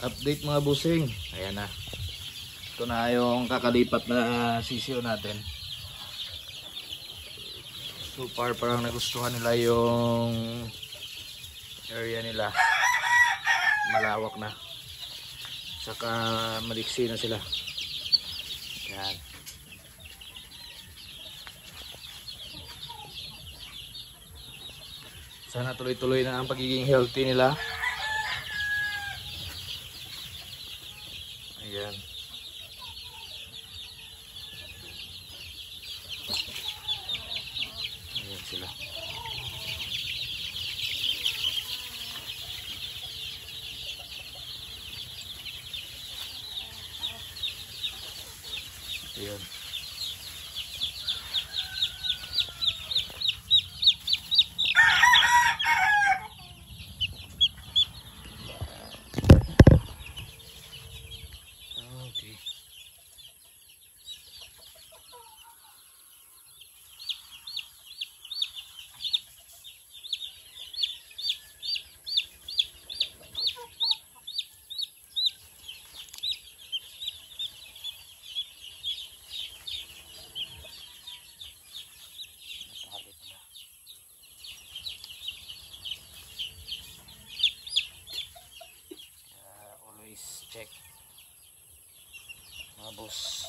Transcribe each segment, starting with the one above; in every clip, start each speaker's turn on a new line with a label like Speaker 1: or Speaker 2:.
Speaker 1: Update mga busing. Ayan na. Ito na yung kakalipat na sisiyo natin. So far parang nagustuhan nila yung area nila. Malawak na. Saka maliksi na sila. Ayan. Sana tuloy-tuloy na ang pagiging healthy nila. Ayan. Ayan sila. Ayan. Okay. Always check mga boss.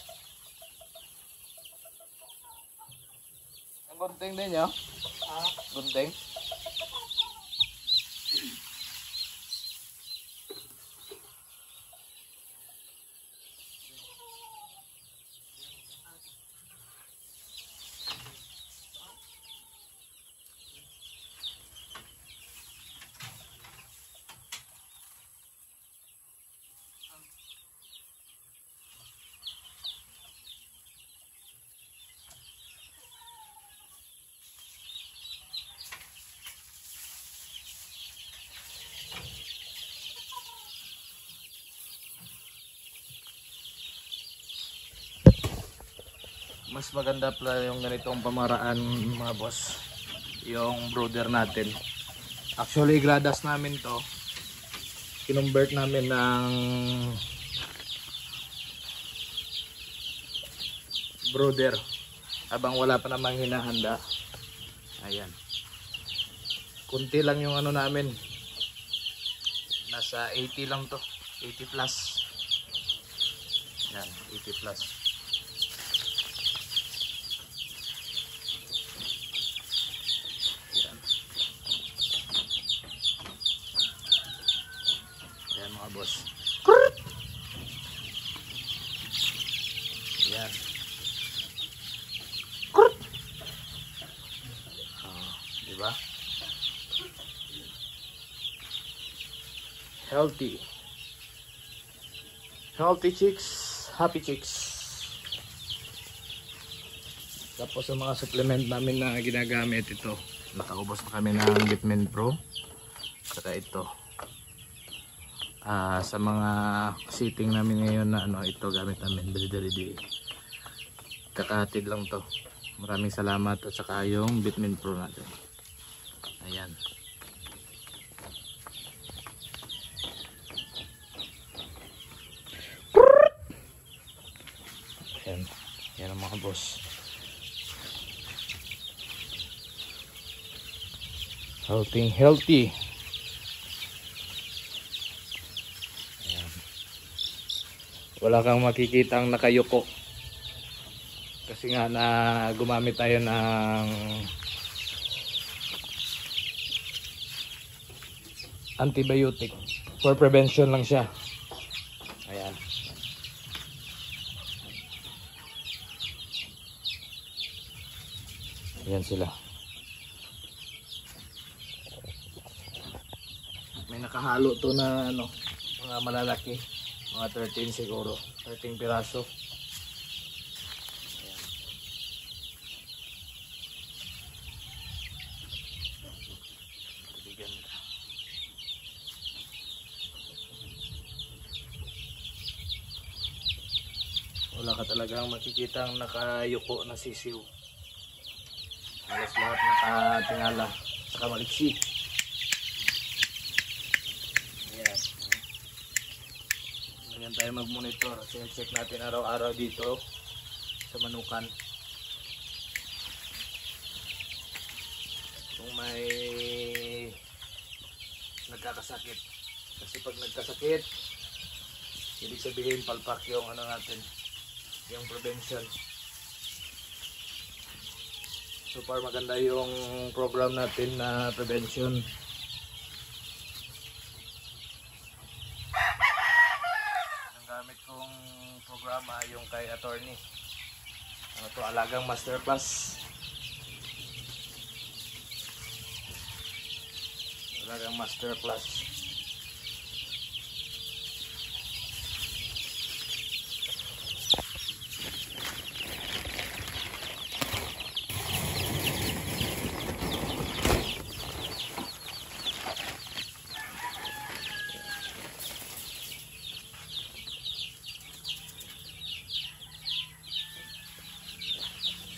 Speaker 1: Ang gunting din nyo? Gunting? Mas maganda pala yung ganitong pamaraan mga boss, yung brooder natin. Actually gradas namin to, kinumbert namin ng brooder habang wala pa namang hinahanda. Ayan, kunti lang yung ano namin, nasa 80 lang to, 80 plus. Ayan, 80 plus. Boss. Yan. Diba? Healthy. Healthy chicks, happy chicks. Tapos sa mga supplement namin na ginagamit ito, nakaubos na kami ng Vitamin Pro. Saka ito. Sa mga sitting namin ngayon na ano, ito gamit namin, dali kakahatid lang to. Maraming salamat at saka yung Vitamin Pro natin. Ayan. Ayan. Ayan ang mga boss. Healthy. Wala kang makikitang nakayuko kasi nga na gumamit tayo ng antibiotic for prevention lang siya. Ayan. Ayan sila. May nakahalo to na ano, mga malalaki. Mga 13 siguro, 13 piraso. Ayan. Bigyan. Wala ka talagang makikitang nakayuko na sisiw. Halos lahat nakatingala, saka maliksi. Ayan. Ganyan tayo mag-monitor. Check natin araw-araw dito sa manukan. Kung may nagkakasakit. Kasi pag nagkasakit, ibig sabihin palpak yung ano natin, yung prevention. So far maganda yung program natin na prevention. Ang gamit kong programa yung kay attorney. Ano to, Alagang Master Plus. Alagang Master Plus.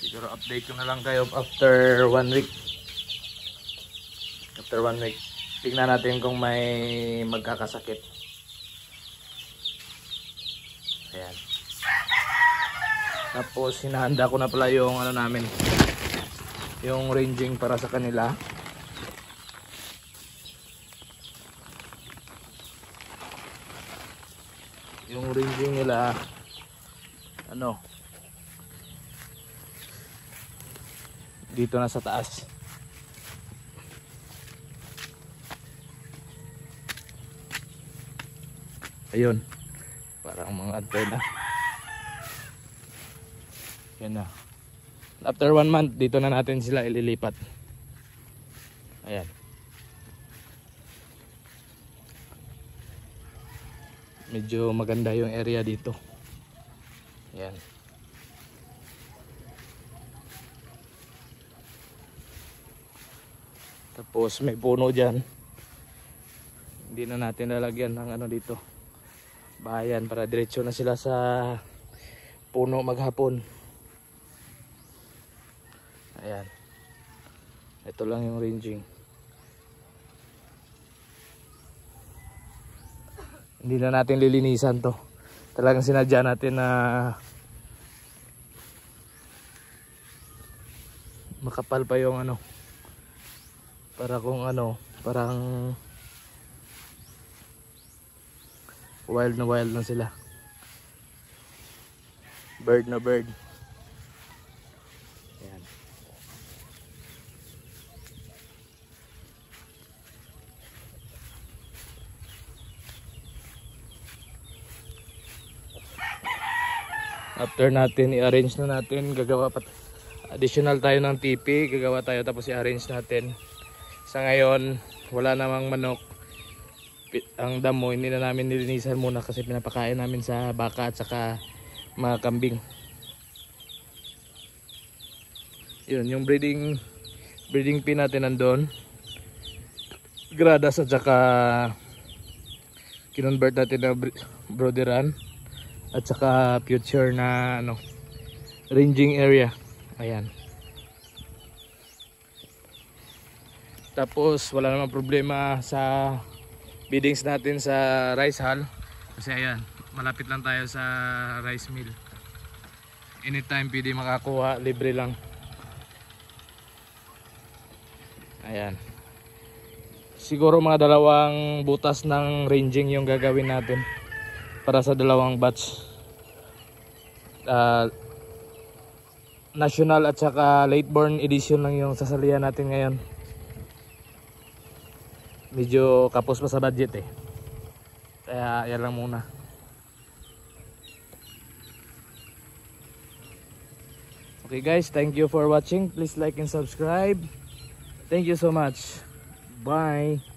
Speaker 1: Siguro update ko na lang kayo after 1 week. After 1 week. Tingnan natin kung may magkakasakit. Ayan. Tapos hinahanda ko na pala yung ano namin. Yung ranging para sa kanila. Yung ranging nila ano, dito na sa taas. Ayun, parang mga antena. Yan na. After 1 month, dito na natin sila ililipat. Ayan. Medyo maganda yung area dito. Ayan. Tapos may puno dyan. Hindi na natin lalagyan ng ano dito, bahayan, para diretso na sila sa puno maghapon. Ayan. Ito lang yung ranging. Hindi na natin lilinisan to. Talagang sinadya natin na makapal pa yung ano, para kung ano, parang wild na sila. Bird na bird. Ayan. After natin i-arrange na natin, gagawa pa additional tayo ng TP, gagawa tayo tapos i-arrange natin. Sa ngayon, wala namang manok. Ang damo, hindi na namin nilinisan muna kasi pinapakain namin sa baka at saka mga kambing. Yun, yung breeding pin natin nandun. Gradas at saka kinonvert natin na broderan at saka future na ano, ranging area. Ayan. Tapos wala namang problema sa feedings natin sa rice hull kasi ayan, malapit lang tayo sa rice mill. Anytime pwede makakuha, libre lang. Ayan. Siguro mga 2 butas ng ranging yung gagawin natin para sa 2 batch. National at saka late born edition lang yung sasalihan natin ngayon. Medyo kapos pa sa budget eh. Kaya yan lang muna. Okay guys, thank you for watching. Please like and subscribe. Thank you so much. Bye.